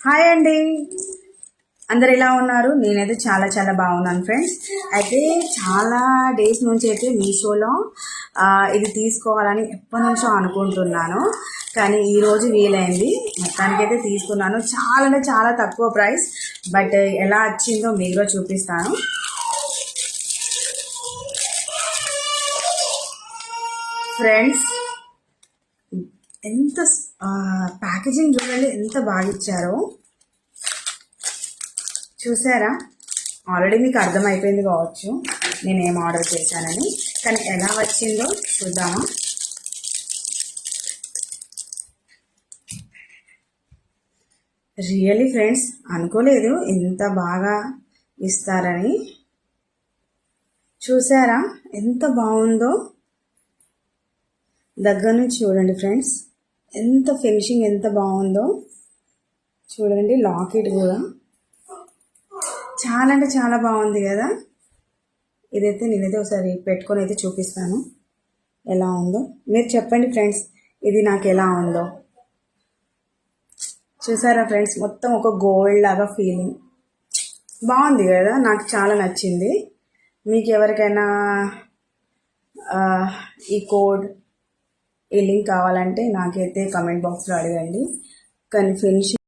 Hi అండి, అందరు ఎలా ఉన్నారు? నేనైతే చాలా చాలా బాగున్నాను ఫ్రెండ్స్. అయితే చాలా డేస్ నుంచి అయితే మీషోలో ఇది తీసుకోవాలని ఎప్పటి నుంచో అనుకుంటున్నాను, కానీ ఈరోజు వీలైంది. మొత్తానికైతే తీసుకున్నాను. చాలా అంటే చాలా తక్కువ ప్రైస్, బట్ ఎలా వచ్చిందో మీకు చూపిస్తాను. ఫ్రెండ్స్, ఎంత ప్యాకేజింగ్ చూడండి, ఎంత బాగా ఇచ్చారో. చూసారా? ఆల్రెడీ మీకు అర్థమైపోయింది కావచ్చు నేను ఏం ఆర్డర్ చేశానని, కానీ ఎలా వచ్చిందో చూద్దామా. రియల్లీ ఫ్రెండ్స్, అనుకోలేదు ఇంత బాగా ఇస్తారని. చూసారా ఎంత బాగుందో? దగ్గర నుంచి చూడండి ఫ్రెండ్స్, ఎంత ఫినిషింగ్ ఎంత బాగుందో చూడండి. లాకెట్ కూడా చాలా అంటే చాలా బాగుంది కదా. ఇదైతే నేనైతే ఒకసారి పెట్టుకొని అయితే చూపిస్తాను ఎలా ఉందో. మీరు చెప్పండి ఫ్రెండ్స్, ఇది నాకు ఎలా ఉందో. చూసారా ఫ్రెండ్స్, మొత్తం ఒక గోల్డ్ లాగా ఫీలింగ్ బాగుంది కదా. నాకు చాలా నచ్చింది. మీకు ఎవరికైనా ఈ కోడ్, ఈ లింక్ కావాలంటే నాకైతే కమెంట్ బాక్స్లో అడగండి. కానీ ఫినిషింగ్